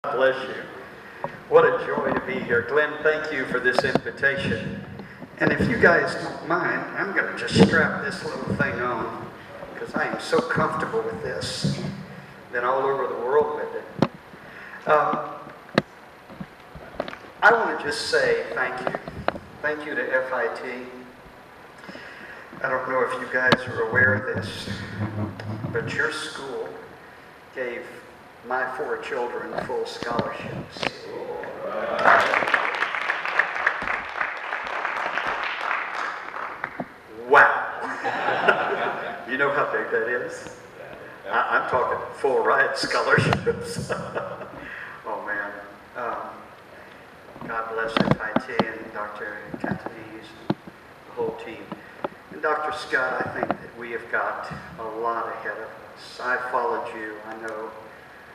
God bless you. What a joy to be here. Glenn, thank you for this invitation. And if you guys don't mind, I'm going to just strap this little thing on because I am so comfortable with this. Been all over the world with it. I want to just say thank you. Thank you to FIT. I don't know if you guys are aware of this, but your school gave my 4 children full scholarships. Wow. You know how big that is? I'm talking full ride scholarships. Oh man. God bless FIT and Dr. Cantonese and the whole team. And Dr. Scott, I think that we have got a lot ahead of us. I followed you.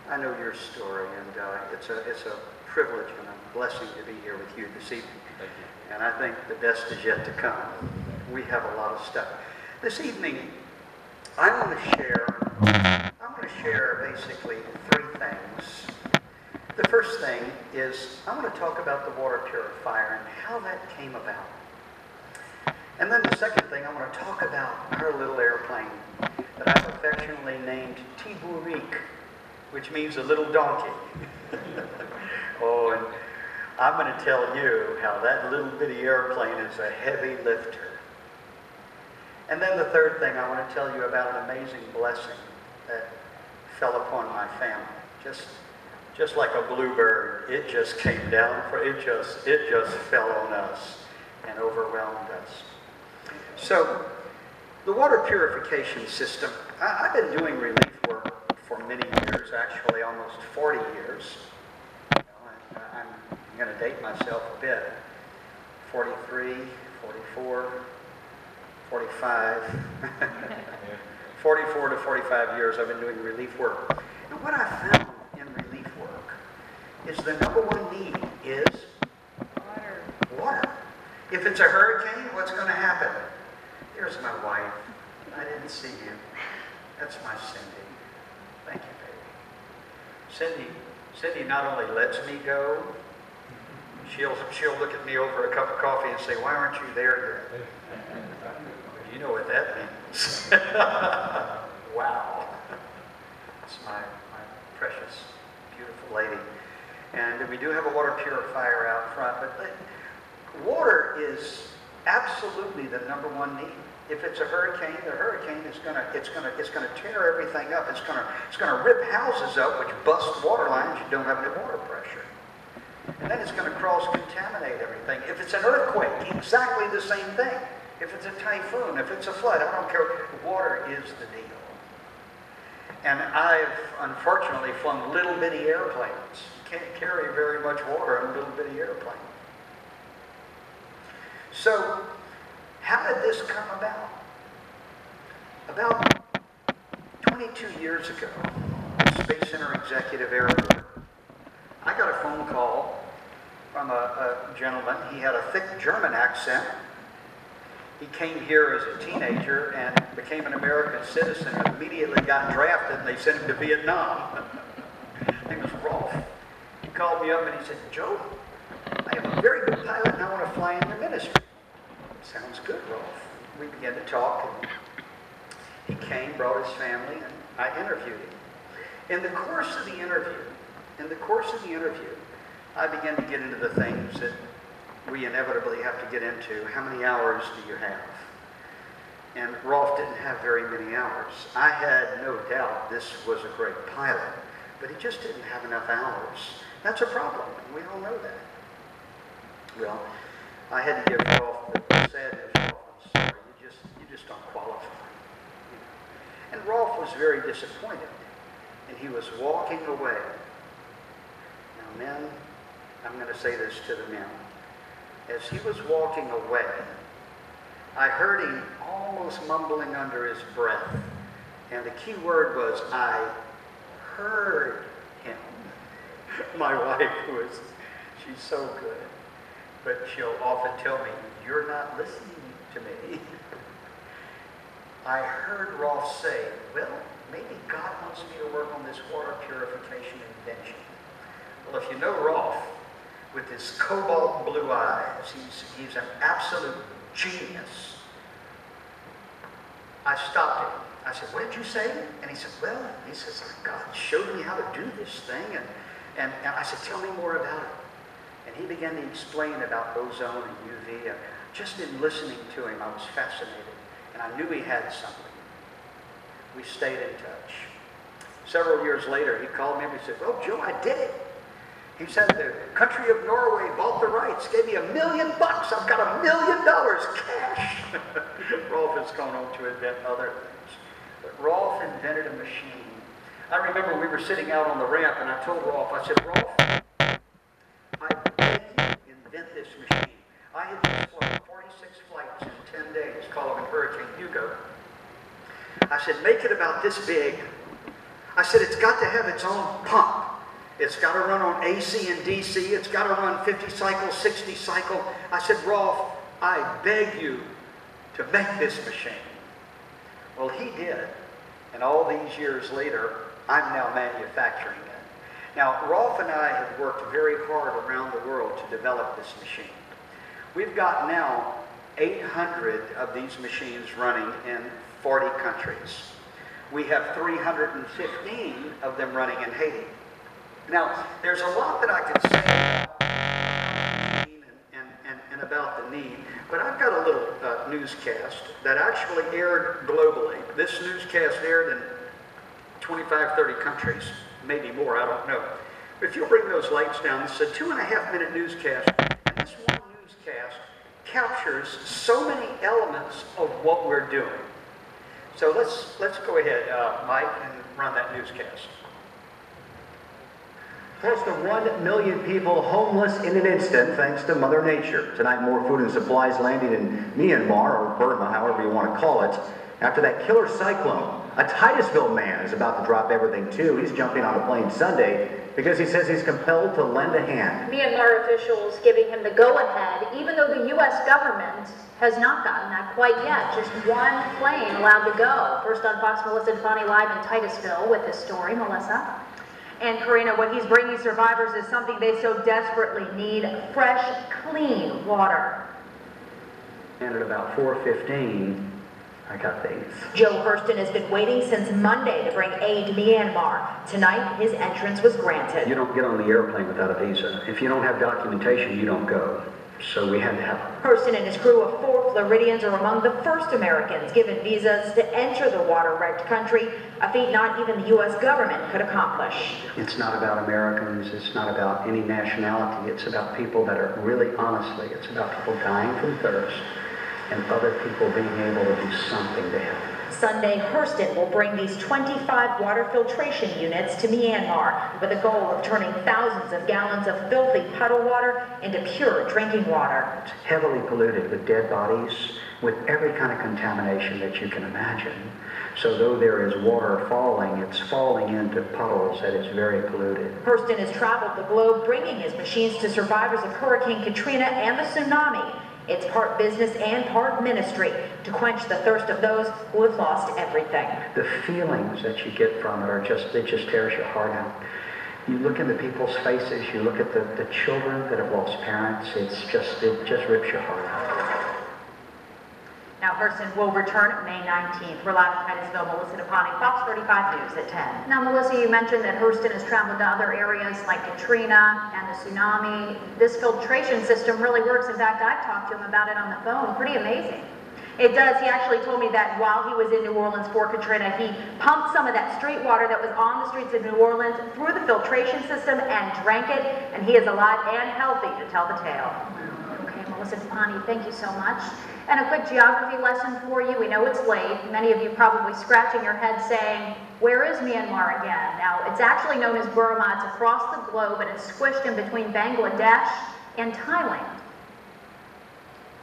I know your story, and it's a privilege and a blessing to be here with you this evening. Thank you. And I think the best is yet to come. We have a lot of stuff. This evening, I want to share basically 3 things. The first thing is I want to talk about the water purifier and how that came about. And then the second thing, I want to talk about our little airplane that I've affectionately named Tiburik, which means a little donkey. Oh, and I'm going to tell you how that little bitty airplane is a heavy lifter. And then the third thing, I want to tell you about an amazing blessing that fell upon my family. Just like a bluebird, it just came down, it just fell on us and overwhelmed us. So, the water purification system, I've been doing relief work for many years, actually almost 40 years. You know, I'm going to date myself a bit. 43, 44, 45. 44 to 45 years I've been doing relief work. And what I found in relief work is the number one need is water. If it's a hurricane, what's going to happen? Here's my wife. I didn't see you. That's my Cindy. Thank you, baby. Cindy not only lets me go, she'll look at me over a cup of coffee and say, "Why aren't you there yet?" You know what that means. Wow. It's my precious, beautiful lady. And we do have a water purifier out front, but water is absolutely the number one need. If it's a hurricane, the hurricane is gonna tear everything up. It's gonna rip houses up, which bust water lines. You don't have any water pressure, and then it's gonna cross-contaminate everything. If it's an earthquake, exactly the same thing. If it's a typhoon, if it's a flood, I don't care. Water is the deal. And I've unfortunately flown little bitty airplanes. Can't carry very much water on a little bitty airplane. So, how did this come about? About 22 years ago, Space Center Executive Airport, I got a phone call from a gentleman. He had a thick German accent. He came here as a teenager and became an American citizen and immediately got drafted, and they sent him to Vietnam. His name was Rolf. He called me up and he said, "Joe, I am a very good pilot and I want to fly in your ministry." "Sounds good, Rolf." We began to talk, and he came, brought his family, and I interviewed him. In the course of the interview, I began to get into the things that we inevitably have to get into. How many hours do you have? And Rolf didn't have very many hours. I had no doubt this was a great pilot, but he just didn't have enough hours. That's a problem. We all know that. Well, I had to give Rolf the sad news. Rolf, I'm sorry, you just don't qualify. And Rolf was very disappointed, and he was walking away. Now, men, I'm going to say this to the men. As he was walking away, I heard him almost mumbling under his breath, and the key word was, I heard him. My wife she's so good, but she'll often tell me, "You're not listening to me." I heard Rolf say, "Well, maybe God wants me to work on this water purification invention. Well, if you know Rolf, with his cobalt blue eyes, he's an absolute genius. I stopped him. I said, "What did you say?" And he said, "Well," he says, "God showed me how to do this thing." And I said, "Tell me more about it." And he began to explain about ozone and UV. And just in listening to him, I was fascinated. And I knew he had something. We stayed in touch. Several years later, he called me up and he said, "Oh, Joe, I did it." He said, "The country of Norway bought the rights, gave me $1 million. I've got $1 million cash." Rolf has gone on to invent other things. But Rolf invented a machine. I remember we were sitting out on the ramp, and I told Rolf, I said, "Rolf, I beg you, invent this machine." I had just flown 46 flights in 10 days following Hurricane Hugo. I said, "Make it about this big." I said, "It's got to have its own pump. It's got to run on AC and DC. It's got to run 50 cycle, 60 cycle." I said, "Rolf, I beg you to make this machine." Well, he did. And all these years later, I'm now manufacturing it. Now, Rolf and I have worked very hard around the world to develop this machine. We've got now 800 of these machines running in 40 countries. We have 315 of them running in Haiti. Now, there's a lot that I could say about the machine and about the need, but I've got a little newscast that actually aired globally. This newscast aired in 25, 30 countries, maybe more, I don't know. But if you'll bring those lights down, this is a 2.5-minute newscast, and this one newscast captures so many elements of what we're doing. So let's go ahead, Mike, and run that newscast. Close to 1 million people homeless in an instant thanks to Mother Nature. Tonight, more food and supplies landing in Myanmar, or Burma, however you want to call it, after that killer cyclone. A Titusville man is about to drop everything, too. He's jumping on a plane Sunday because he says he's compelled to lend a hand. Myanmar officials giving him the go-ahead, even though the U.S. government has not gotten that quite yet. Just one plane allowed to go. First on Fox, Melissa and Fonnie live in Titusville with this story. Melissa? And Karina, what he's bringing survivors is something they so desperately need: fresh, clean water. And at about 4:15, I got these. Joe Hurston has been waiting since Monday to bring aid to Myanmar. Tonight, his entrance was granted. You don't get on the airplane without a visa. If you don't have documentation, you don't go. So we had to have them. Hurston and his crew of 4 Floridians are among the first Americans given visas to enter the water-wrecked country, a feat not even the U.S. government could accomplish. It's not about Americans. It's not about any nationality. It's about people that are really, honestly, it's about people dying from thirst and other people being able to do something to help. Sunday, Hurston will bring these 25 water filtration units to Myanmar with a goal of turning thousands of gallons of filthy puddle water into pure drinking water. It's heavily polluted with dead bodies, with every kind of contamination that you can imagine. So though there is water falling, it's falling into puddles that is very polluted. Hurston has traveled the globe bringing his machines to survivors of Hurricane Katrina and the tsunami. It's part business and part ministry to quench the thirst of those who have lost everything. The feelings that you get from it are just, it just tears your heart out. You look into people's faces, you look at the children that have lost parents, it just rips your heart out. Now, Hurston will return May 19th. We're live in Titusville. Melissa DePani, Fox 35 News at 10. Now, Melissa, you mentioned that Hurston has traveled to other areas like Katrina and the tsunami. This filtration system really works. In fact, I've talked to him about it on the phone. Pretty amazing. It does. He actually told me that while he was in New Orleans for Katrina, he pumped some of that street water that was on the streets of New Orleans through the filtration system and drank it, and he is alive and healthy to tell the tale. Okay, Melissa DePani, thank you so much. And a quick geography lesson for you. We know it's late. Many of you probably scratching your head saying, where is Myanmar again? Now, it's actually known as Burma. It's across the globe, and it's squished in between Bangladesh and Thailand.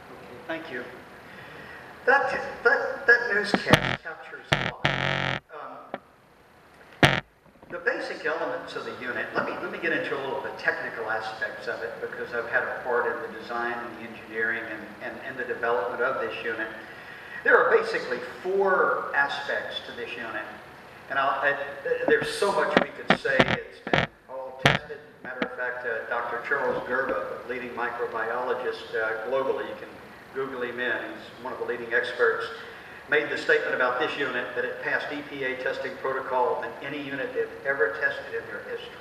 Okay, thank you. That newscast captures a lot. The basic elements of the unit, let me get into a little of the technical aspects of it, because I've had a part in the design and the engineering and the development of this unit. There are basically 4 aspects to this unit. And there's so much we could say. It's been all tested tested. Matter of fact, Dr. Charles Gerba, leading microbiologist globally, you can Google him in, he's one of the leading experts, made the statement about this unit that it passed EPA testing protocol than any unit they've ever tested in their history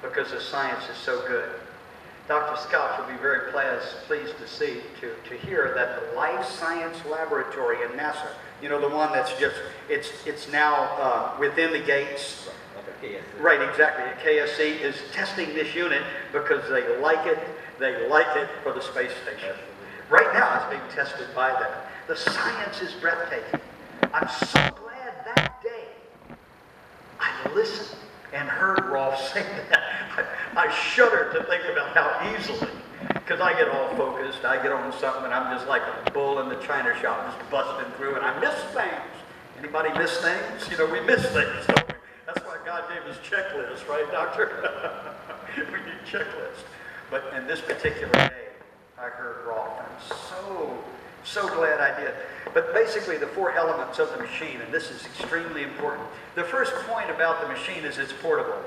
because the science is so good. Dr. Scott will be very pleased to hear that the Life Science Laboratory in NASA, you know, the one that's just, it's now within the gates. Right, exactly. KSC is testing this unit because they like it for the space station. Right now it's being tested by them. The science is breathtaking. I'm so glad that day I listened and heard Rolf say that. I shudder to think about how easily, because I get all focused, I get on something and I'm just like a bull in the china shop just busting through and I miss things. Anybody miss things? You know, we miss things, don't we? That's why God gave us checklists, right, Doctor? We need checklists. But in this particular day, I heard Rolf. I'm so glad I did. But basically, the four elements of the machine, and this is extremely important. The first point about the machine is it's portable.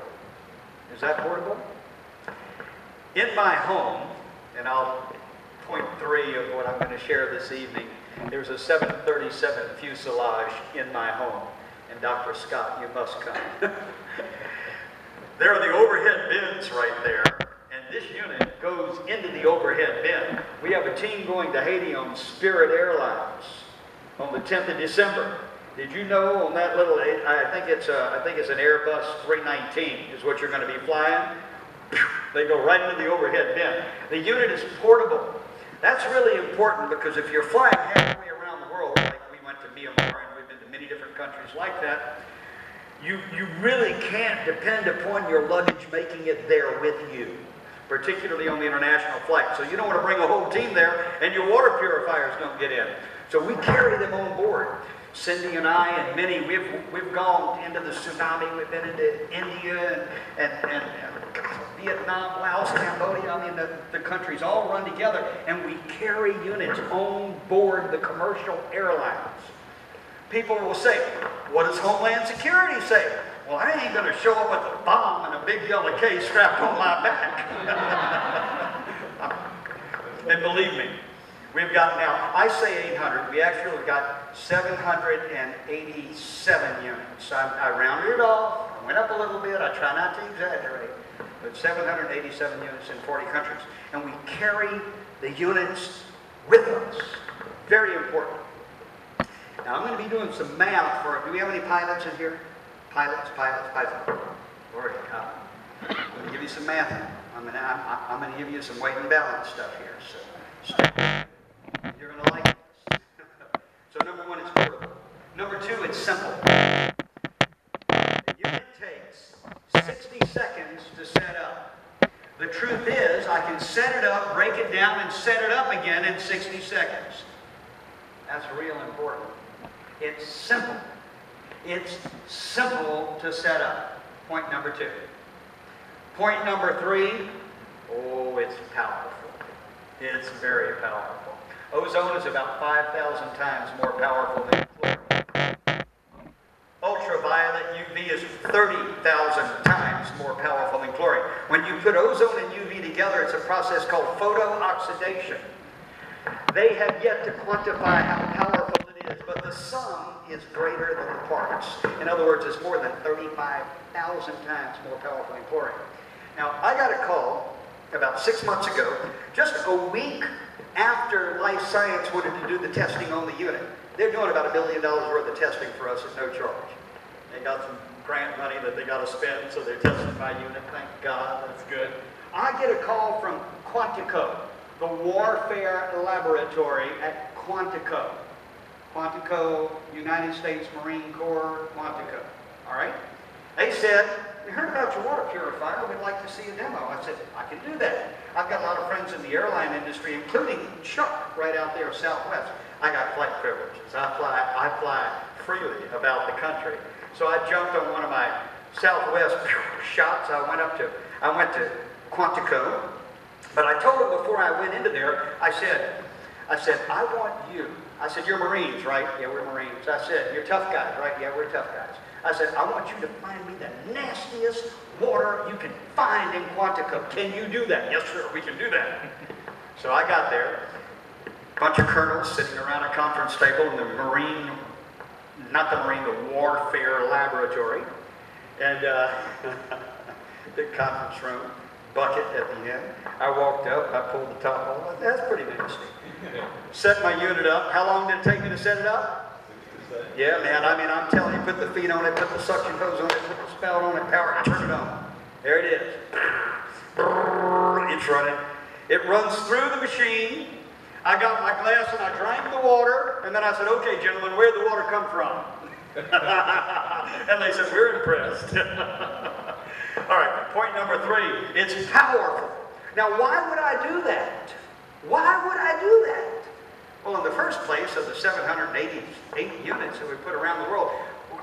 Is that portable? In my home, and I'll point 3 of what I'm going to share this evening, there's a 737 fuselage in my home. And Dr. Scott, you must come. There are the overhead bins right there, and this unit goes into the overhead bin. We have a team going to Haiti on Spirit Airlines on the 10th of December. Did you know on that little, I think it's an Airbus 319 is what you're going to be flying. They go right into the overhead bin. The unit is portable. That's really important because if you're flying halfway around the world, like we went to Myanmar and we've been to many different countries like that, you really can't depend upon your luggage making it there with you, particularly on the international flight. So you don't want to bring a whole team there and your water purifiers don't get in. So we carry them on board. Cindy and I and many, we've gone into the tsunami, we've been into India and Vietnam, Laos, Cambodia. I mean, the countries all run together, and we carry units on board the commercial airlines. People will say, what does Homeland Security say? Well, I ain't going to show up with a bomb and a big yellow case strapped on my back. And believe me, we've got now, I say 800, we actually got 787 units. I rounded it off, I went up a little bit, I try not to exaggerate, but 787 units in 40 countries. And we carry the units with us. Very important. Now I'm going to be doing some math for, do we have any pilots in here? Pilots. Lord, I'm going to give you some math. I'm going to give you some weight and balance stuff here. So you're going to like this. So number 1, it's portable. Number 2, it's simple. The unit takes 60 seconds to set up. The truth is, I can set it up, break it down, and set it up again in 60 seconds. That's real important. It's simple. It's simple to set up. Point number 2. Point number 3, oh, it's powerful. It's very powerful. Ozone is about 5,000 times more powerful than chlorine. Ultraviolet UV is 30,000 times more powerful than chlorine. When you put ozone and UV together, it's a process called photooxidation. They have yet to quantify how powerful it is, but the sum is greater than the parts. In other words, it's more than 35,000 times more powerful than chlorine. Now, I got a call about 6 months ago, just a week after Life Science wanted to do the testing on the unit. They're doing about $1 billion worth of testing for us at no charge. They got some grant money that they got to spend, so they're testing my unit. Thank God, that's good. I get a call from Quantico, the warfare laboratory at Quantico. Quantico, United States Marine Corps, Quantico. All right? They said, we heard about your water purifier. We'd like to see a demo. I said, I can do that. I've got a lot of friends in the airline industry, including Chuck, right out there, Southwest. I got flight privileges. I fly freely about the country. So I jumped on one of my Southwest shots. I went to Quantico, but I told them before I went into there, I said, I want you. I said, you're Marines, right? Yeah, we're Marines. I said, you're tough guys, right? Yeah, we're tough guys. I said, I want you to find me the nastiest water you can find in Quantico. Can you do that? Yes, sir, we can do that. So I got there, a bunch of colonels sitting around a conference table in the the warfare laboratory, and the conference room, bucket at the end. I walked up, I pulled the top off. That's pretty nasty. Set my unit up. How long did it take me to set it up? Yeah, man, I mean, I'm telling you, put the feet on it, put the suction hose on it, put the spout on it, power it, turn it on. There it is. It's running. It runs through the machine. I got my glass and I drank the water, and then I said, okay, gentlemen, where'd the water come from? And they said, we're impressed. All right, point number 3, it's powerful. Now, why would I do that? Why would I do that? Well, in the first place, of the 780 units that we put around the world,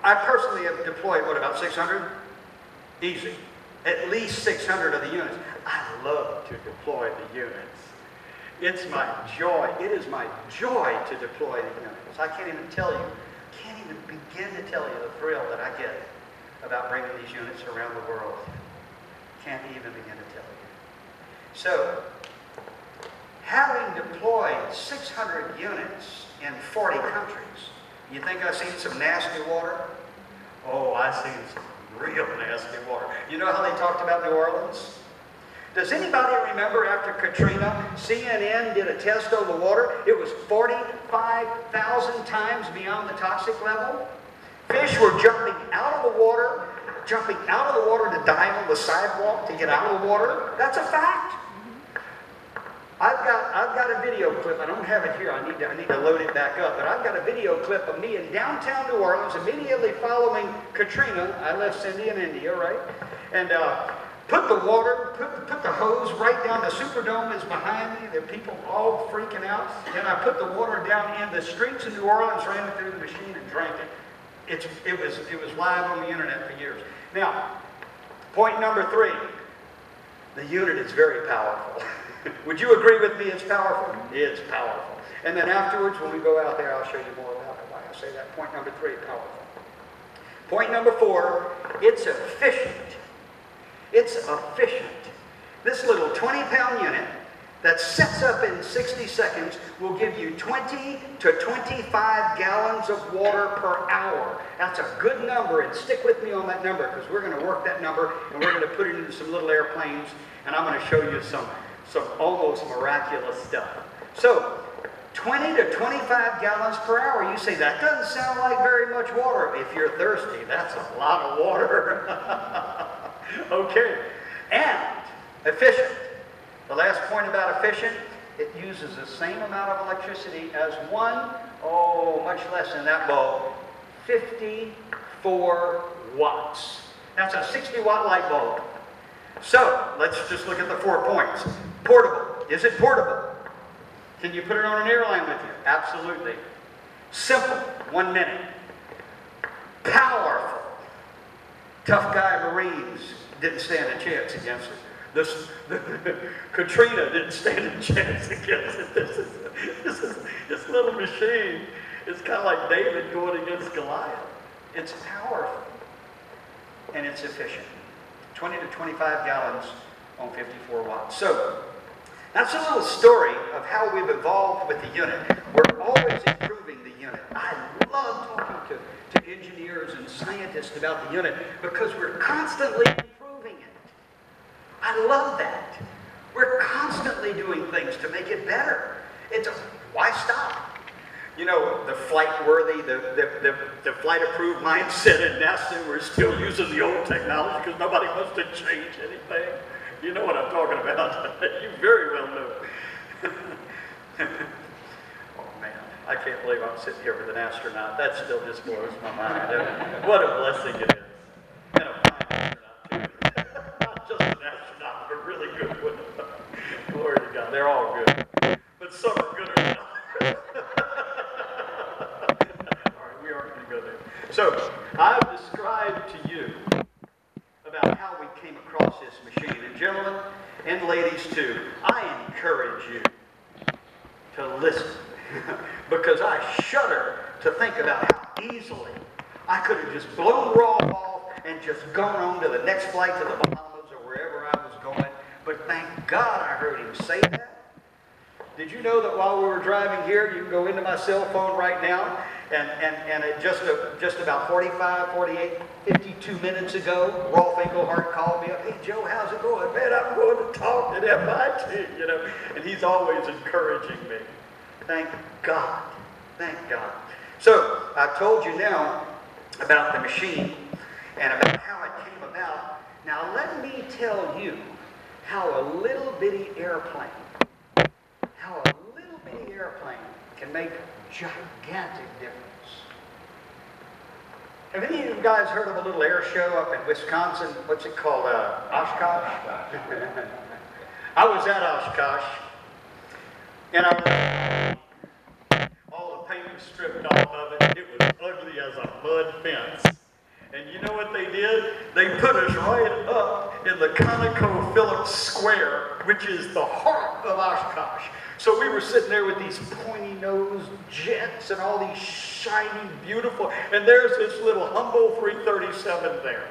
I personally have deployed, what, about 600? Easy. At least 600 of the units. I love to deploy the units. It's my joy. It is my joy to deploy the units. I can't even tell you, can't even begin to tell you the thrill that I get about bringing these units around the world. Can't even begin to tell you. So, having deployed 600 units in 40 countries, you think I've seen some nasty water? Oh, I've seen some real nasty water. You know how they talked about New Orleans? Does anybody remember after Katrina, CNN did a test on the water? It was 45,000 times beyond the toxic level. Fish were jumping out of the water to dive on the sidewalk to get out of the water. That's a fact. I've got a video clip. I don't have it here. I need to load it back up. But I've got a video clip of me in downtown New Orleans immediately following Katrina. I left Cindy in India, right? And put the hose right down. The Superdome is behind me. There are people all freaking out. Then I put the water down in the streets of New Orleans, ran it through the machine, and drank it. It was live on the internet for years. Now, point number 3. The unit is very powerful. Would you agree with me it's powerful? It's powerful. And then afterwards, when we go out there, I'll show you more about why I say that. Point number 3, powerful. Point number 4, it's efficient. It's efficient. This little 20-pound unit that sets up in 60 seconds will give you 20 to 25 gallons of water per hour. That's a good number, and stick with me on that number because we're going to work that number and we're going to put it into some little airplanes, and I'm going to show you some almost miraculous stuff. So, 20 to 25 gallons per hour. You say, that doesn't sound like very much water. If you're thirsty, that's a lot of water. Okay. And efficient. The last point about efficient, it uses the same amount of electricity as much less than that bulb, 54 watts. That's a 60-watt light bulb. So, let's just look at the 4 points. Portable. Is it portable? Can you put it on an airline with you? Absolutely. Simple. 1 minute. Powerful. Tough guy Marines didn't stand a chance against it. Katrina didn't stand a chance against it. This little machine is kind of like David going against Goliath. It's powerful. And it's efficient. 20 to 25 gallons on 54 watts. So, that's a little story of how we've evolved with the unit. We're always improving the unit. I love talking to engineers and scientists about the unit because we're constantly improving it. I love that. We're constantly doing things to make it better. Why stop? You know, the flight-worthy, the flight-approved mindset in NASA, we're still using the old technology because nobody wants to change anything. You know what I'm talking about. You very well know. Oh, man. I can't believe I'm sitting here with an astronaut. That still just blows my mind. What a blessing it is. And a fine astronaut, too. Not just an astronaut, but a really good one. Glory to God. They're all good. But some are gooder than others. All right, we aren't going to go there. So, I've described to you about how we came across this machine. And gentlemen, and ladies too, I encourage you to listen because I shudder to think about how easily I could have just blown Rolf off and just gone on to the next flight to the Bahamas or wherever I was going. But thank God I heard him say that. Did you know that while we were driving here, you can go into my cell phone right now, and at just about 45, 48, 52 minutes ago, Rolf Engelhardt called me up. Hey, Joe, how's it going? Man, I'm going to talk at MIT, you know. And he's always encouraging me. Thank God. Thank God. So, I've told you now about the machine and about how it came about. Now, let me tell you how a little bitty airplane can make gigantic difference. Have any of you guys heard of a little air show up in Wisconsin? What's it called? Oshkosh? I was at Oshkosh, and all the paint was stripped off of it. It was ugly as a mud fence. And you know what they did? They put us right up in the ConocoPhillips Square, which is the heart of Oshkosh. So we were sitting there with these pointy-nosed jets and all these shiny, beautiful, and there's this little humble 337 there.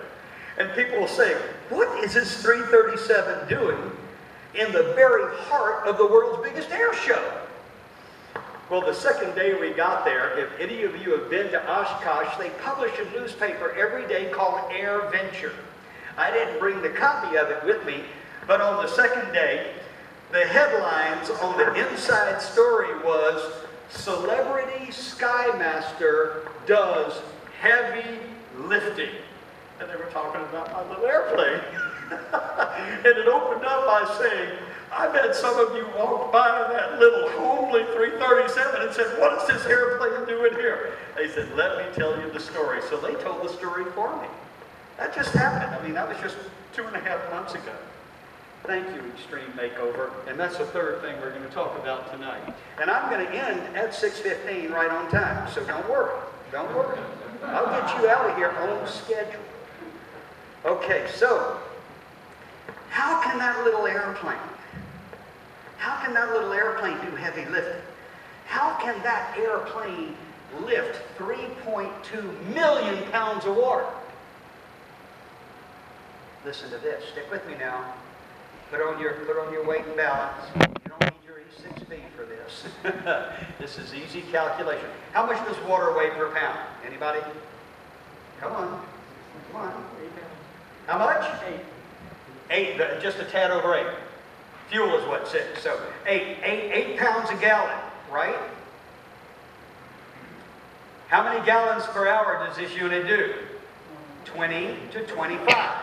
And people will say, what is this 337 doing in the very heart of the world's biggest air show? Well, the second day we got there, if any of you have been to Oshkosh, they publish a newspaper every day called Air Venture. I didn't bring the copy of it with me, but on the second day, the headlines on the inside story was, Celebrity Skymaster does heavy lifting. And they were talking about my little airplane. And it opened up by saying, I bet some of you walked by that little homely 337 and said, what is this airplane doing here? They said, let me tell you the story. So they told the story for me. That just happened. I mean, that was just 2.5 months ago. Thank you, Extreme Makeover. And that's the third thing we're going to talk about tonight. And I'm going to end at 6:15 right on time. So don't worry. Don't worry. I'll get you out of here on schedule. Okay, so how can that little airplane do heavy lifting? How can that airplane lift 3.2 million pounds of water? Listen to this. Stick with me now. Put on your weight and balance. You don't need your E6B for this. This is easy calculation. How much does water weigh per pound? Anybody? Come on. Come on. How much? 8. Just a tad over 8. Fuel is what, 6. So 8 pounds a gallon, right? How many gallons per hour does this unit do? 20 to 25.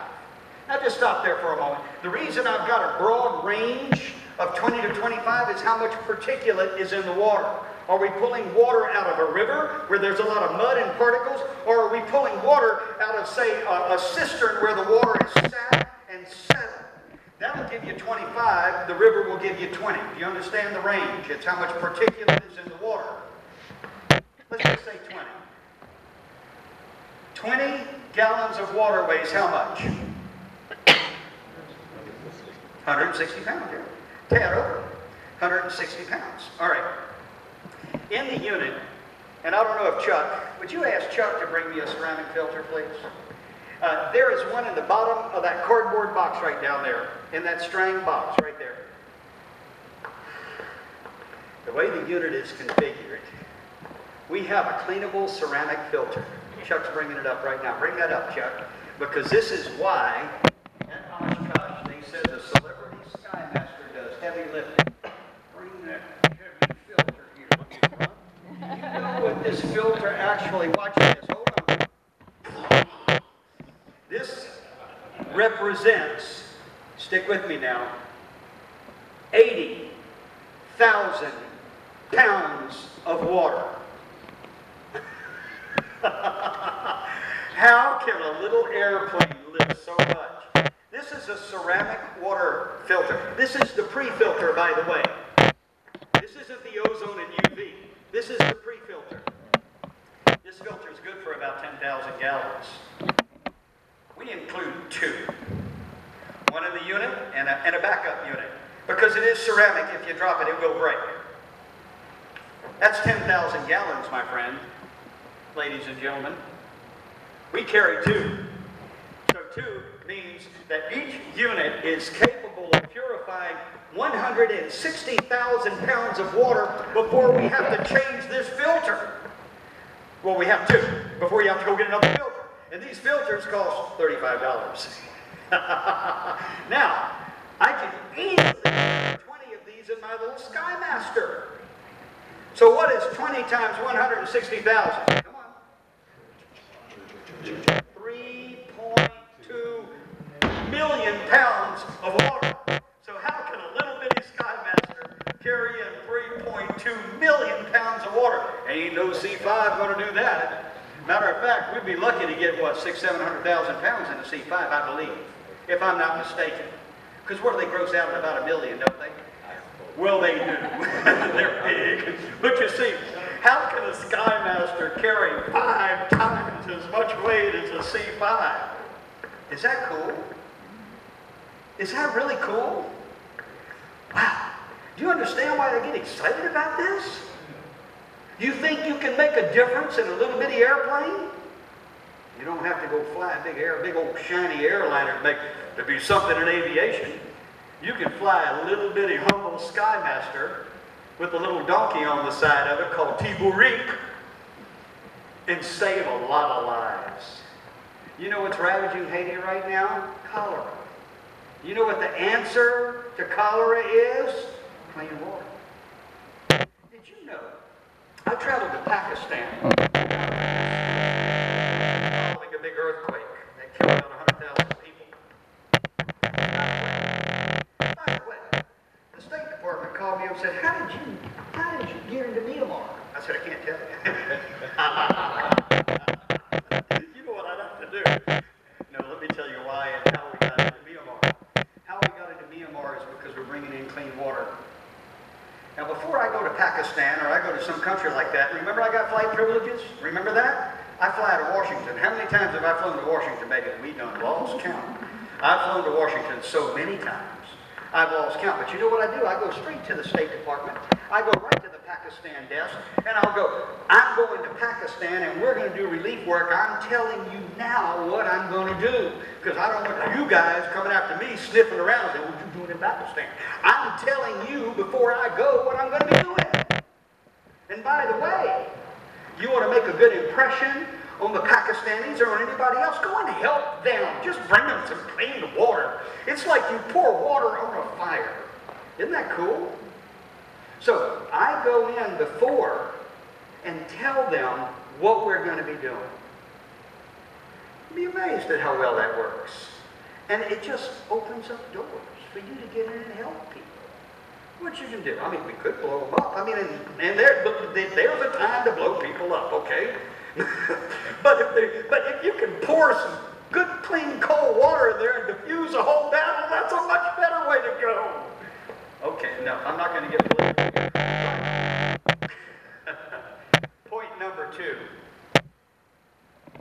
Now just stop there for a moment. The reason I've got a broad range of 20 to 25 is how much particulate is in the water. Are we pulling water out of a river where there's a lot of mud and particles? Or are we pulling water out of, say, a cistern where the water is sat and settled? That will give you 25. The river will give you 20. Do you understand the range? It's how much particulate is in the water. Let's just say 20. 20 gallons of water weighs how much? 160 pounds, yeah. Tad over. 160 pounds. All right. In the unit, and I don't know if Chuck, would you ask Chuck to bring me a ceramic filter, please? There is one in the bottom of that cardboard box right down there, in that string box right there. The way the unit is configured, we have a cleanable ceramic filter. Chuck's bringing it up right now. Bring that up, Chuck, because this is why at Oshkosh they said the Celebrity Skymaster does heavy lifting. Bring that heavy filter here. You know what this filter actually, watch this, hold on. This represents, stick with me now, 80,000 pounds of water. How can a little airplane lift so much? This is a ceramic water filter. This is the pre-filter, by the way. This isn't the ozone and UV. This is the pre-filter. This filter is good for about 10,000 gallons. We include 2. One in the unit and a backup unit. Because it is ceramic, if you drop it, it will break. That's 10,000 gallons, my friend, ladies and gentlemen. We carry 2. So 2 means that each unit is capable of purifying 160,000 pounds of water before we have to change this filter. Well, we have 2 before you have to go get another filter. And these filters cost $35. Now, I can easily put 20 of these in my little Skymaster. So what is 20 times 160,000? Come on. 3.2 million pounds of water. So how can a little bitty Skymaster carry in 3.2 million pounds of water? Ain't no C5 going to do that. Matter of fact, we'd be lucky to get, what, 600,000-700,000 pounds in a C5, I believe, if I'm not mistaken. Because what do they gross out at about 1 million, don't they? Well, they do. They're big. But you see, how can a Skymaster carry 5 times as much weight as a C5? Is that cool? Is that really cool? Wow. Do you understand why I get excited about this? You think you can make a difference in a little bitty airplane? You don't have to go fly a big old shiny airliner to be something in aviation. You can fly a little bitty humble Skymaster with a little donkey on the side of it called Tiburik and save a lot of lives. You know what's ravaging Haiti right now? Cholera. You know what the answer to cholera is? Clean water. Did you know? I traveled to Pakistan following a big earthquake that killed about 100,000 people. By the way, the State Department called me and said, how did you get into Myanmar? I said, I can't tell you. You know what I'd have to do? No, let me tell you why and how we got into Myanmar. How we got into Myanmar is because we're bringing in clean water. Now, before I go to Pakistan or I go to some country like that, remember I got flight privileges? Remember that? I fly to Washington. How many times have I flown to Washington, baby? We done lost count. I've flown to Washington so many times. I've lost count. But you know what I do? I go straight to the State Department. I go right to the Pakistan desk, and I'll go, I'm going to Pakistan, and we're going to do relief work. I'm telling you now what I'm going to do, because I don't want you guys coming after me, sniffing around and saying, what are you doing in Pakistan? I'm telling you before I go what I'm going to be doing. And by the way, you want to make a good impression on the Pakistanis or on anybody else, go and help them. Just bring them some clean water. It's like you pour water on a fire. Isn't that cool? So I go in before and tell them what we're going to be doing. You'd be amazed at how well that works. And it just opens up doors for you to get in and help people. What you can do? I mean, we could blow them up. I mean, and there's a time to blow people up, okay? but if you can pour some good, clean, cold water in there and diffuse a whole battle, that's a much better way to go. Okay, no, I'm not going to get political. Point number 2.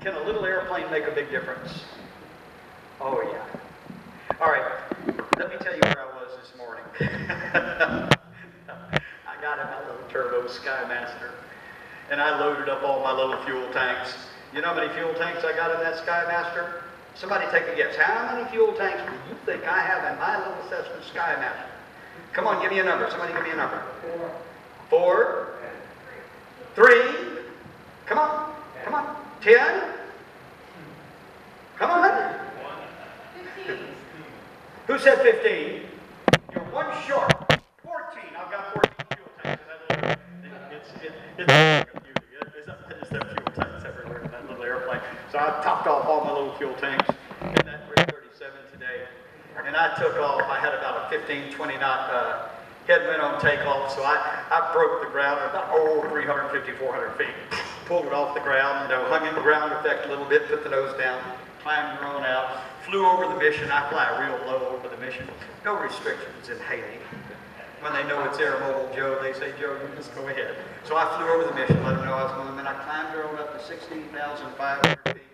Can a little airplane make a big difference? Oh, yeah. All right, let me tell you where I was this morning. I got in my little turbo Skymaster, and I loaded up all my little fuel tanks. You know how many fuel tanks I got in that Skymaster? Somebody take a guess. How many fuel tanks do you think I have in my little Cessna Skymaster? Come on, give me a number. Somebody give me a number. 4. 3. Come on. Come on. 10. Come on. 15. Who said 15? You're one short. 14. I've got 14 fuel tanks. It's confusing. Is there fuel tanks everywhere in that little airplane? So I topped off all my little fuel tanks in that 337 today. And I took off. I had about a 15, 20 knot headwind on takeoff. So I broke the ground at about 350, 400 feet. Pulled it off the ground, hung in the ground effect a little bit, put the nose down, climbed the drone out, flew over the mission. I fly real low over the mission. No restrictions in Haiti. When they know it's Air Mobile Joe, they say, Joe, you just go ahead. So I flew over the mission, let them know I was going, and I climbed drone up to 16,500 feet,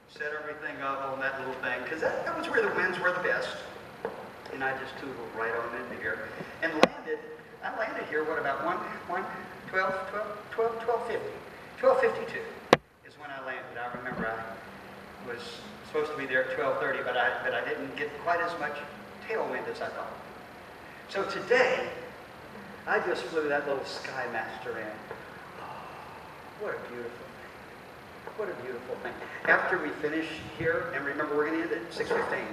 set everything up on that little thing, because that was where the winds were the best. And I just tootled right on into here and landed. I landed here, what, about 12:52 is when I landed. I remember was supposed to be there at 12:30, but I didn't get quite as much tailwind as I thought. So today, I just flew that little Skymaster in. Oh, what a beautiful thing. What a beautiful thing. After we finish here, and remember we're going to end at 6:15,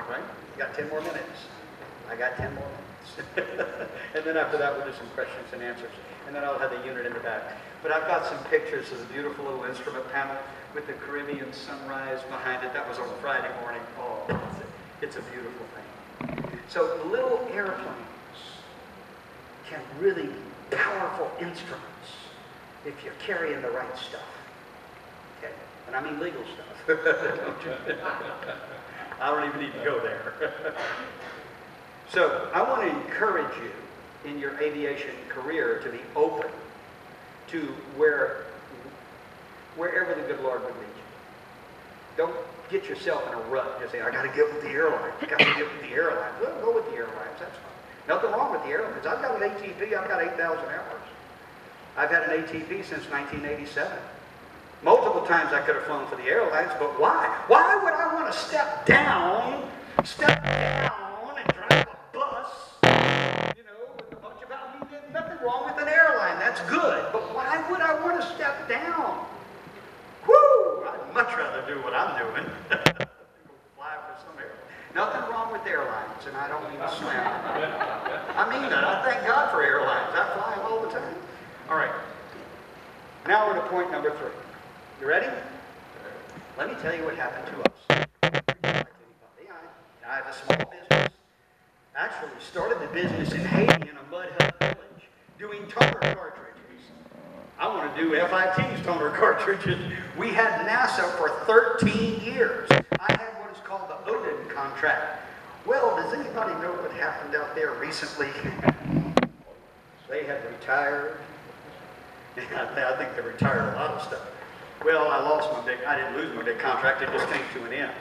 right? You got 10 more minutes. I got 10 more minutes. And then after that, we'll do some questions and answers. And then I'll have the unit in the back. But I've got some pictures of the beautiful little instrument panel with the Caribbean sunrise behind it. That was on Friday morning. Oh, it's a beautiful thing. So little airplanes can really be powerful instruments if you're carrying the right stuff. Okay? And I mean legal stuff. I don't even need to go there. So I want to encourage you in your aviation career to be open to wherever the good Lord would lead you. Don't get yourself in a rut. Just say, I got to get with the airlines. I got to get with the airlines. Well, go with the airlines. That's fine. Nothing wrong with the airlines. I've got an ATP. I've got 8,000 hours. I've had an ATP since 1987. Multiple times I could have flown for the airlines, but why? Why would I want to step down and drive a bus, with a bunch of people? There's nothing wrong with an airline. That's good. But why would I want to step down? Whoo! I'd much rather do what I'm doing. Fly for some airline. Nothing wrong with airlines, and I don't mean to slam them. I mean that. I thank God for airlines. I fly them all the time. All right. Now we're to point number 3. You ready? Let me tell you what happened to us. I have a small business. Actually started the business in Haiti in a mud hut village doing toner cartridges. I want to do FIT's toner cartridges. We had NASA for 13 years. I had what is called the Odin contract. Well, does anybody know what happened out there recently? They had retired. I think they retired a lot of stuff. Well, I didn't lose my big contract, it just came to an end.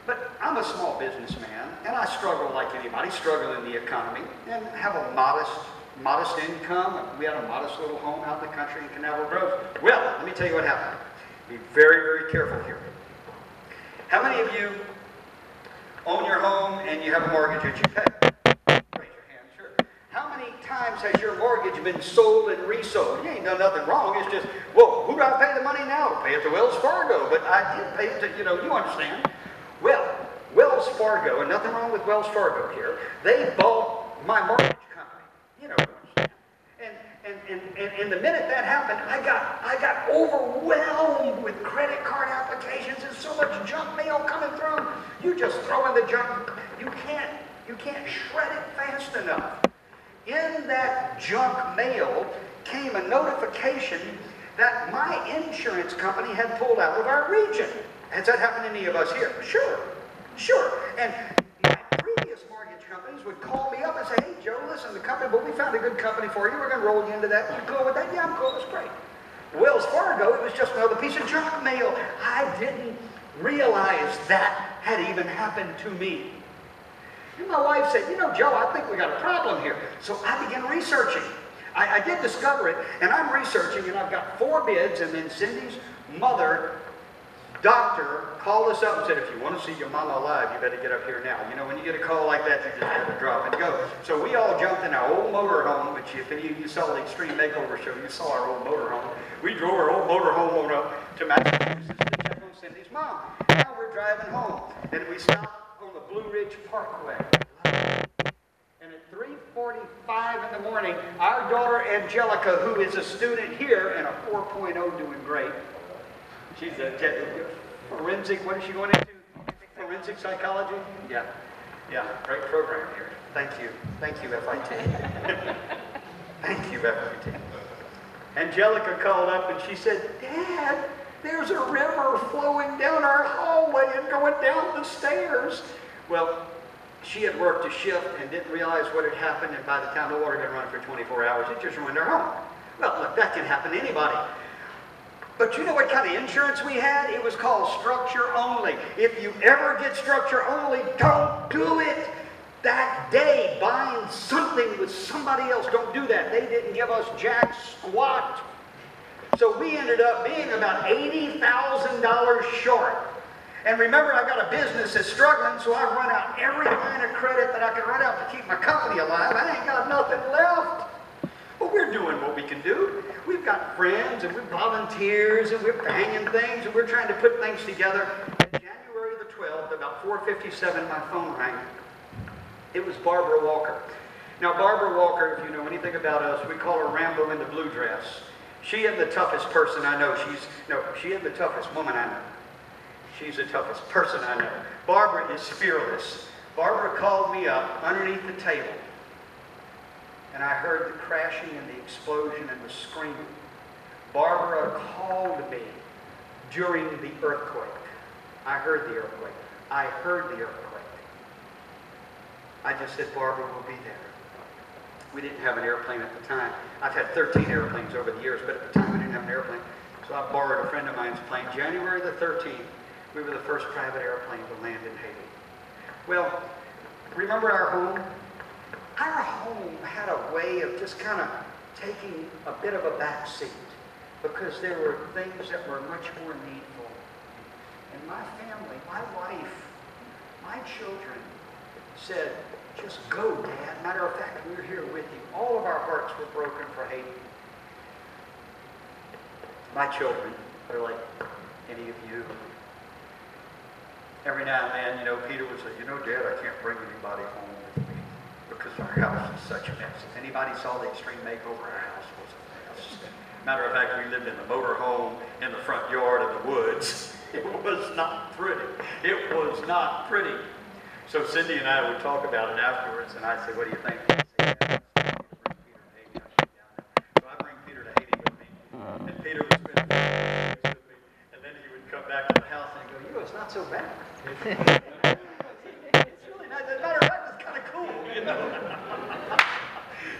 But I'm a small businessman, and I struggle like anybody, struggle in the economy, and have a modest income. We had a modest little home out in the country in Canaveral Grove. Well, let me tell you what happened. Be very, very careful here. How many of you own your home and you have a mortgage that you pay? Raise your hand, sure. How many times has your mortgage been sold and resold? You ain't done nothing wrong. It's just, whoa, who do I pay the money now to? Pay it to Wells Fargo, but I did pay it to, you understand. Well, Wells Fargo, and nothing wrong with Wells Fargo here, they bought my mortgage company. You understand. And the minute that happened, I got overwhelmed with credit card applications and so much junk mail coming through. You just throw in the junk. You can't shred it fast enough. In that junk mail came a notification that my insurance company had pulled out of our region. Has that happened to any of us here? Sure. And my previous mortgage companies would call me up and say, hey, Joe, listen, but we found a good company for you. We're going to roll you into that. You cool with that? Yeah, I'm cool. That's great. Wells Fargo, it was just another piece of junk mail. I didn't realize that had even happened to me. And my wife said, Joe, I think we got a problem here. So I began researching. I did discover it, and I'm researching, and I've got 4 bids, and then Cindy's mother, doctor, called us up and said, if you want to see your mama alive, you better get up here now. When you get a call like that, you just have to drop and go. So we all jumped in our old motorhome, which if any of you saw the Extreme Makeover show, you saw our old motorhome. We drove our old motorhome on up to Massachusetts to check on Cindy's mom. Now we're driving home, and we stopped on the Blue Ridge Parkway. And at 3:45 in the morning, our daughter Angelica, who is a student here and a 4.0 doing great, she's a forensic, what is she going into? Forensic psychology? Yeah, great program here. Thank you, FIT. Thank you, FIT. Angelica called up and she said, Dad, there's a river flowing down our hallway and going down the stairs. Well, she had worked a shift and didn't realize what had happened, and by the time the water had run for 24 hours, it just ruined her home. Well, look, that can happen to anybody. But you know what kind of insurance we had? It was called structure only. If you ever get structure only, don't do it. That day, buying something with somebody else, don't do that. They didn't give us jack squat. So we ended up being about $80,000 short. And remember, I got a business that's struggling, so I run out every line of credit that I can run out to keep my company alive. I ain't got nothing left. But we're doing what we can do. We've got friends, and we're volunteers, and we're banging things, and we're trying to put things together. And January the 12th, about 4:57, my phone rang. It was Barbara Walker. Now, Barbara Walker, if you know anything about us, we call her Rambo in the blue dress. She is the toughest person I know. She is the toughest woman I know. She's the toughest person I know. Barbara is fearless. Barbara called me up underneath the table, and I heard the crashing and the explosion and the screaming. Barbara called me during the earthquake. I heard the earthquake. I heard the earthquake. I just said, Barbara will be there. We didn't have an airplane at the time. I've had 13 airplanes over the years, but at the time we didn't have an airplane. So I borrowed a friend of mine's plane. January the 13th, we were the first private airplane to land in Haiti. Well, remember our home? Our home had a way of just kind of taking a bit of a back seat because there were things that were much more needful. And my family, my wife, my children said, just go, Dad. Matter of fact, we're here with you. All of our hearts were broken for Haiti. My children are like any of you. Every now and then, Peter would say, Dad, I can't bring anybody home with me because our house is such a mess. If anybody saw the extreme makeover, our house was a mess. Matter of fact, we lived in the motor home in the front yard of the woods. It was not pretty. It was not pretty. So Cindy and I would talk about it afterwards, and I'd say, what do you think? So I bring Peter to Haiti with me, and Peter would spend 5 days with me, and then he would come back to the house and go, it's not so bad. It's really not. As a matter of fact, it's kind of cool,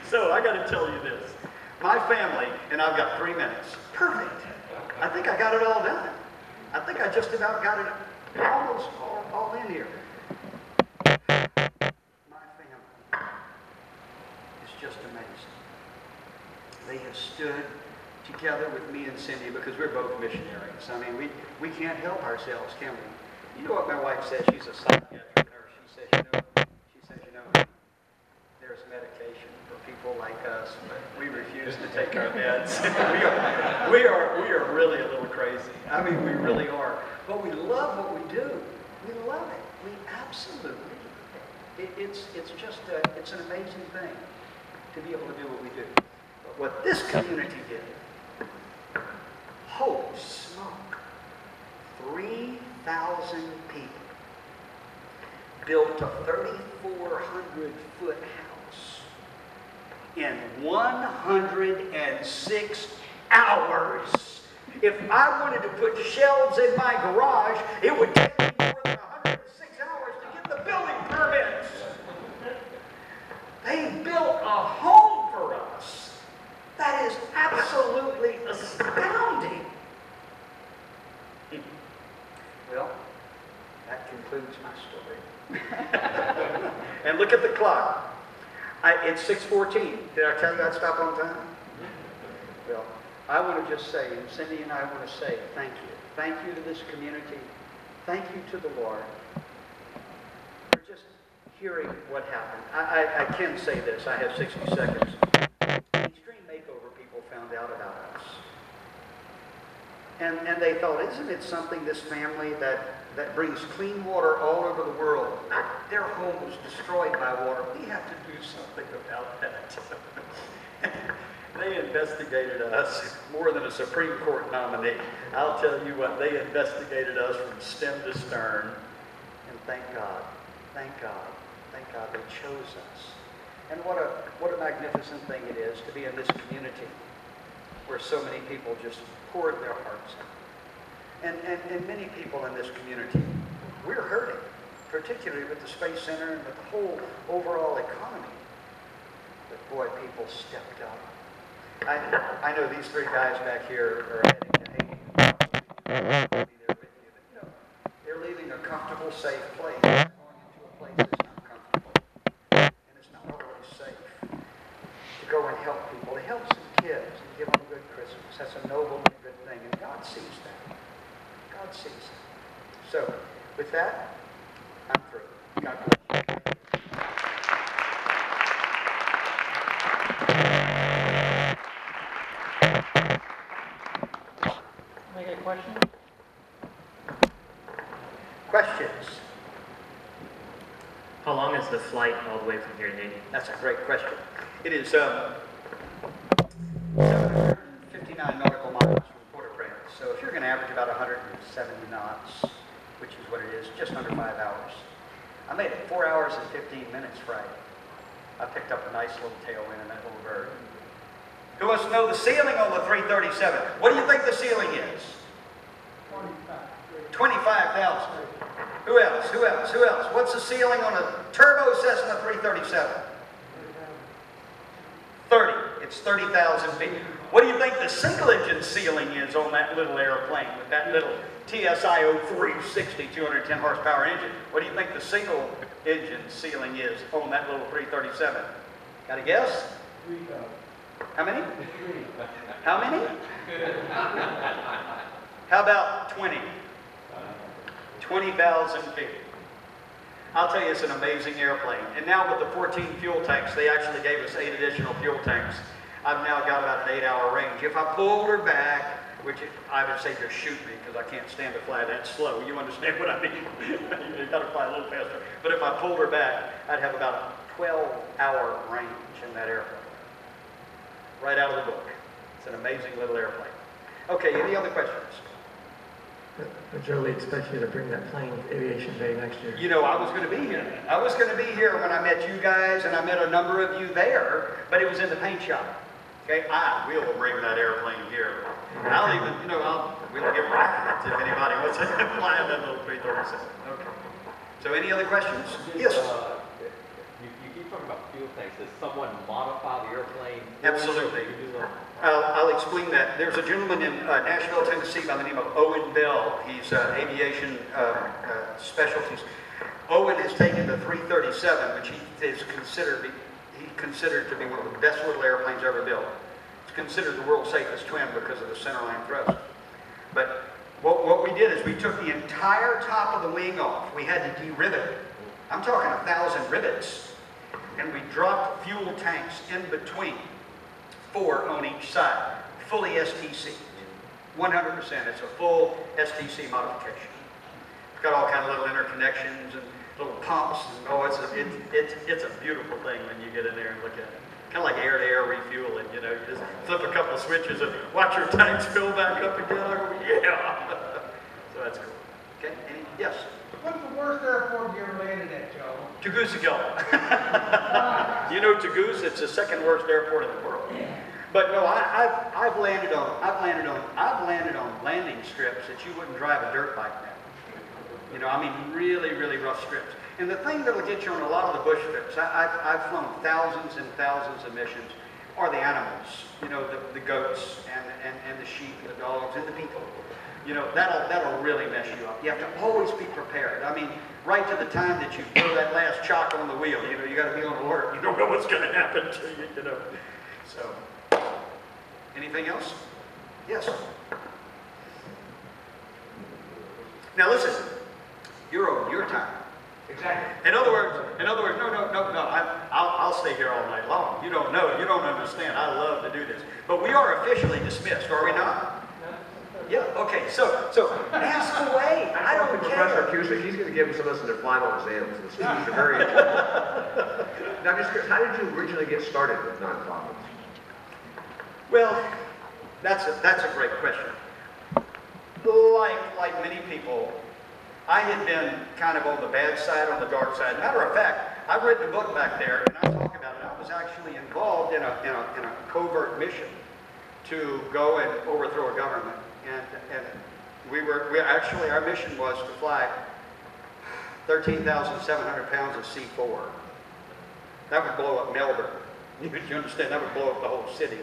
So I got to tell you this. My family, and I've got 3 minutes. Perfect. I think I got it all done. I think I just about got it almost all in here. My family is just amazing. They have stood together with me and Cindy because we're both missionaries. I mean, we can't help ourselves, can we? You know what my wife says? She's a psychiatric nurse. She says, there's medication for people like us, but we refuse to take our meds. we are really a little crazy. I mean, we really are. But we love what we do. We love it. We absolutely love it. It's an amazing thing to be able to do what we do. But what this community did, holy smoke, 3,000 people built a 3,400-foot house in 106 hours. If I wanted to put shelves in my garage, it would take me more than 106 hours to get the building permits. They built a home for us. That is absolutely astounding. Well, that concludes my story. And look at the clock. It's 6:14. Did I tell you I'd stop on time? Well, I want to just say, and Cindy and I want to say thank you. Thank you to this community. Thank you to the Lord for just hearing what happened. I can say this. I have 60 seconds. The Extreme Makeover people found out about us. And they thought, isn't it something, this family that brings clean water all over the world? Their home was destroyed by water. We have to do something about that. They investigated us more than a Supreme Court nominee. I'll tell you what, they investigated us from stem to stern. And thank God they chose us. And what a magnificent thing it is to be in this community where so many people just poured their hearts out. And many people in this community, we're hurting, particularly with the Space Center and with the whole overall economy. But boy, people stepped up. I know these 3 guys back here are heading to Haiti. They'll be there with you. But they're leaving a comfortable, safe place. They're going into a place that's not comfortable. And it's not always safe. To go and help people, to help some kids and give them a good Christmas. That's a noble and good thing, and God sees that. God sees it. So, with that, I'm through. God bless you. Make a question? Questions? How long is the flight all the way from here to Haiti? That's a great question. It is 759 nautical miles from Port-au-Prince. So if you're going to average about 170 knots, which is what it is, just under 5 hours. I made it 4 hours and 15 minutes Friday. I picked up a nice little tailwind in that little bird. Who wants to know the ceiling on the 337? What do you think the ceiling is? 25,000. Who else? Who else? Who else? What's the ceiling on a turbo Cessna 337? 30. It's 30,000 feet. What do you think the single engine ceiling is on that little airplane with that little TSI 0360 210 horsepower engine? What do you think the single engine ceiling is on that little 337? Got a guess? 3,000. How many? How many? How about 20? 20,000 feet. I'll tell you, it's an amazing airplane. And now with the 14 fuel tanks, they actually gave us 8 additional fuel tanks. I've now got about an 8-hour range. If I pulled her back, which I would say just shoot me because I can't stand to fly that slow. You understand what I mean? You've got to fly a little faster. But if I pulled her back, I'd have about a 12-hour range in that airplane. Right out of the book. It's an amazing little airplane. Okay, any other questions? But Jolie expects you to bring that plane to Aviation Bay next year. You know, I was going to be here. I was going to be here when I met you guys, and I met a number of you there, but it was in the paint shop. Okay, I will bring that airplane here. I'll even, we'll give rockets if anybody wants to fly that little 337. Okay. So any other questions? Yes. You keep talking about fuel tanks. Does someone modify the airplane? Absolutely. I'll explain that. There's a gentleman in Nashville, Tennessee by the name of Owen Bell. He's aviation specialties. Owen has taken the 337, which he is considered to be one of the best little airplanes ever built. It's considered the world's safest twin because of the centerline thrust. But what we did is we took the entire top of the wing off. We had to de-rivet it. I'm talking 1,000 rivets. And we dropped fuel tanks in between, 4 on each side, fully STC. 100%. It's a full STC modification. It's got all kind of little interconnections and little pumps. And, it's a beautiful thing when you get in there and look at it. Kind of like air-to-air refueling, you just flip a couple of switches and watch your tanks fill back up again. Yeah. So that's cool. Okay, yes? What's the worst airport you ever landed at, Joe? Tegucigalpa. You know Tegucigalpa? It's the second worst airport in the world. But no, I've landed on landing strips that you wouldn't drive a dirt bike down. Really, really rough strips. And the thing that'll get you on a lot of the bush trips, I've flown thousands and thousands of missions, are the animals. The goats and the sheep and the dogs and the people. That'll really mess you up. You have to always be prepared. Right to the time that you throw that last chalk on the wheel, you got to be on alert. You don't know what's going to happen to you, So, anything else? Yes. Now listen, you're on your time. Exactly. In other words, no. I'll stay here all night long. You don't know. You don't understand. I love to do this. But we are officially dismissed, are we not? Yeah, okay, so ask away. I don't Professor care. Cusick, he's going to give us some of their final exams. The students are very Now, I'm just curious, how did you originally get started with nonprofits? Well, that's a great question. Like many people, I had been kind of on the bad side, on the dark side. Matter of fact, I've written a book back there, and I talk about it. I was actually involved in a covert mission to go and overthrow a government. And our mission was to fly 13,700 pounds of C4. That would blow up Melbourne. You understand? That would blow up the whole city.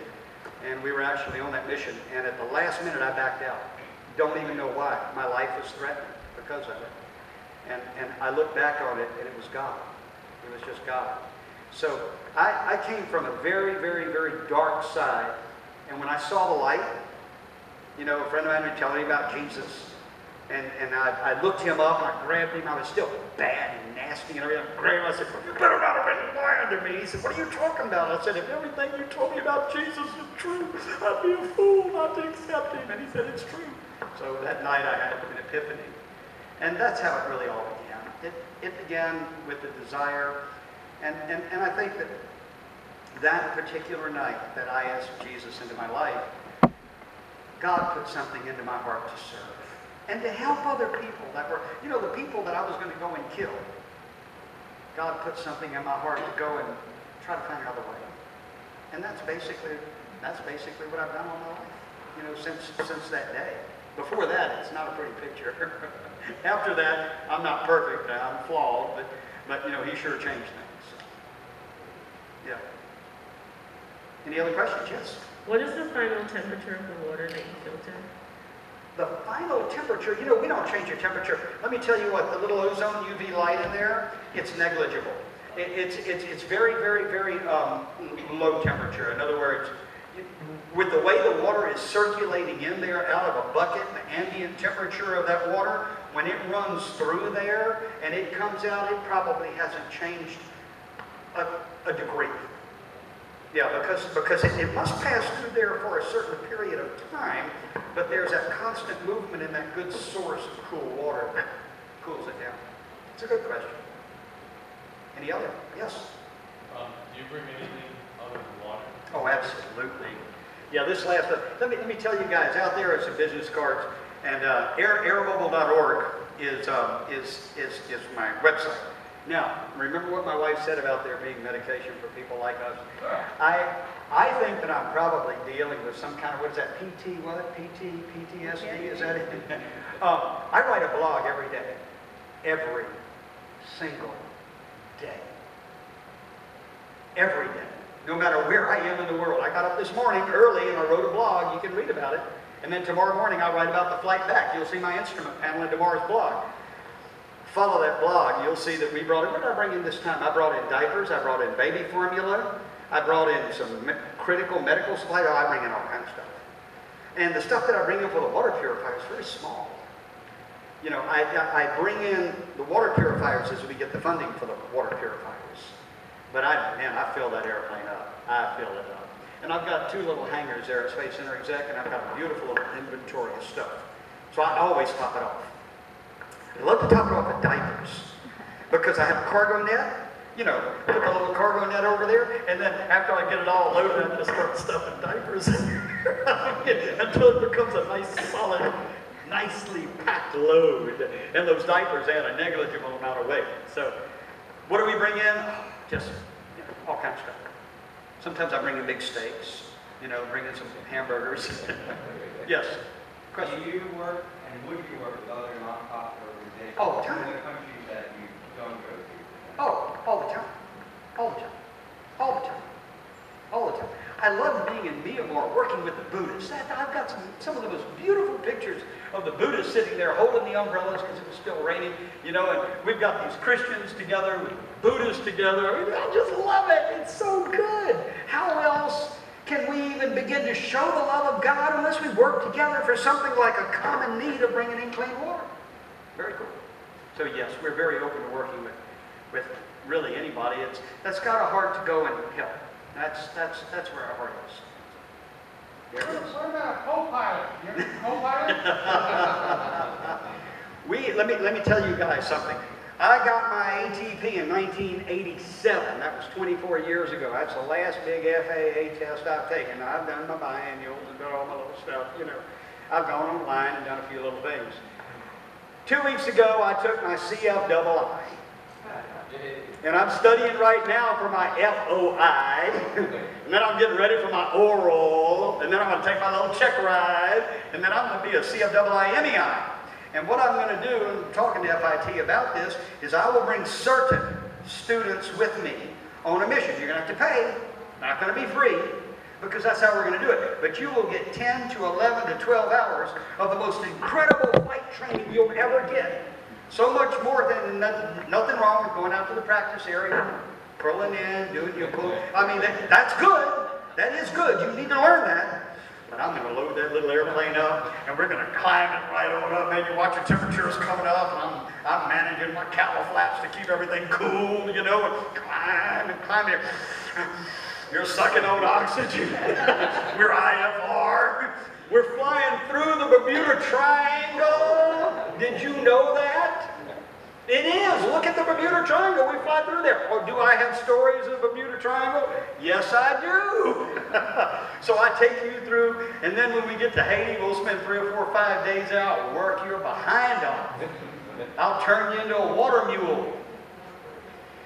And we were actually on that mission. And at the last minute, I backed out. Don't even know why. My life was threatened because of it. And I look back on it, and it was God. It was just God. So I came from a very, very, very dark side. And when I saw the light, you know, a friend of mine was telling me about Jesus. And I looked him up and I grabbed him. I was still bad and nasty and everything. I grabbed him. I said, "You better not have been lying to me." He said, "What are you talking about?" I said, "If everything you told me about Jesus is true, I'd be a fool not to accept him." And he said, "It's true." So that night I had an epiphany. And that's how it really all began. It began with the desire. And I think that particular night that I asked Jesus into my life, God put something into my heart to serve. And to help other people that were, you know, the people that I was going to go and kill. God put something in my heart to go and try to find another way. And that's basically what I've done all my life. You know, since that day. Before that, it's not a pretty picture. After that, I'm not perfect. I'm flawed, but you know, he sure changed things. So, yeah. Any other questions? Yes. What is the final temperature of the water that you filter? The final temperature, you know, we don't change your temperature. Let me tell you what, the little ozone UV light in there, it's negligible. It's very, very, very low temperature. In other words, with the way the water is circulating in there out of a bucket, the ambient temperature of that water, when it runs through there and it comes out, it probably hasn't changed a degree. Yeah, because it must pass through there for a certain period of time, but there's that constant movement in that good source of cool water that cools it down. It's a good question. Any other? Yes? Do you bring anything other than water? Oh, absolutely. Yeah, this last, let me tell you guys, out there are some business cards, and airmobile.org is my website. Now, remember what my wife said about there being medication for people like us? I think that I'm probably dealing with some kind of, what is that, PTSD, is that it? I write a blog every day. Every single day. Every day. No matter where I am in the world. I got up this morning early and I wrote a blog. You can read about it. And then tomorrow morning I'll write about the flight back. You'll see my instrument panel in tomorrow's blog. Follow that blog. You'll see that we brought in, what did I bring in this time? I brought in diapers. I brought in baby formula. I brought in some critical medical supplies. I bring in all kinds of stuff. And the stuff that I bring in for the water purifier is very small. You know, I bring in the water purifiers as we get the funding for the water purifiers. But I fill that airplane up. I fill it up. And I've got two little hangars there at Space Center Exec, and I've got a beautiful little inventory of stuff. So I always top it off. I love to top it off with diapers, because I have a cargo net. You know, put the little cargo net over there, and then after I get it all loaded, I just start stuffing diapers until it becomes a nice, solid, nicely packed load. And those diapers add a negligible amount of weight. So what do we bring in? Just all kinds of stuff. Sometimes I bring in big steaks, you know, bring in some hamburgers. Yes? Question? Do you work and would you work with other nonprofit organizations? All the time. In the countries that you don't go to? Oh, all the time. All the time. All the time. All the time. I love being in Myanmar working with the Buddhists. I've got some of the most beautiful pictures of the Buddhists sitting there holding the umbrellas because it was still raining, you know, and we've got these Christians together, with Buddhists together. I mean, I just love it. It's so good. How else can we even begin to show the love of God unless we work together for something like a common need of bringing in clean water? Very cool. So yes, we're very open to working with really anybody. That's got a heart to go and help. That's where our heart is. There it is. What about a co-pilot? You're a co-pilot? Let me tell you guys something. I got my ATP in 1987. That was 24 years ago. That's the last big FAA test I've taken. I've done my biannuals and done all my little stuff, you know. I've gone online and done a few little things. 2 weeks ago, I took my CFII. And I'm studying right now for my FOI, and then I'm getting ready for my oral, and then I'm going to take my little check ride, and then I'm going to be a CFII MEI. And what I'm going to do, and talking to FIT about this, is I will bring certain students with me on a mission. You're going to have to pay, not going to be free, because that's how we're going to do it. But you will get 10 to 11 to 12 hours of the most incredible flight training you'll ever get. So much more than nothing wrong with going out to the practice area, Pulling in, doing your pull. I mean, that's good. That is good. You need to learn that. But I'm going to load that little airplane up, and we're going to climb it right on up. Man, you watch the temperatures coming up, and I'm managing my cowl flaps to keep everything cool, you know, and climb it. You're sucking on oxygen. We're IFR. We're flying through the Bermuda Triangle. Did you know that? It is. Look at the Bermuda Triangle. We fly through there. Or do I have stories of the Bermuda Triangle? Yes, I do. So I take you through, and then when we get to Haiti, we'll spend 3 or 4 or 5 days out, work your behind off. I'll turn you into a water mule.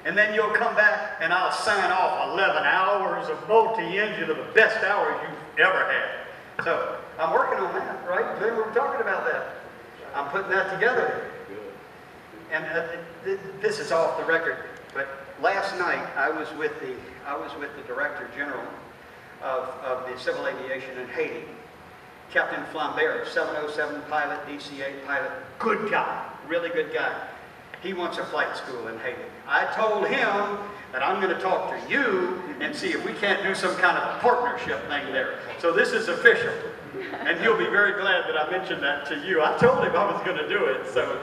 And then you'll come back, and I'll sign off 11 hours of multi-engine of the best hours you've ever had. So I'm working on that, right? Today we're talking about that. I'm putting that together. And this is off the record, but last night I was with the Director General of the Civil Aviation in Haiti, Captain Flambert, 707 pilot, DC-8 pilot, good guy, really good guy. He wants a flight school in Haiti. I told him that I'm going to talk to you and see if we can't do some kind of a partnership thing there. So this is official. And you'll be very glad that I mentioned that to you. I told him I was going to do it. So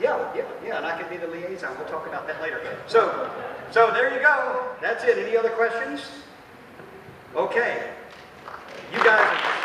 yeah, and I can be the liaison. We'll talk about that later. So there you go. That's it. Any other questions? Okay. You guys are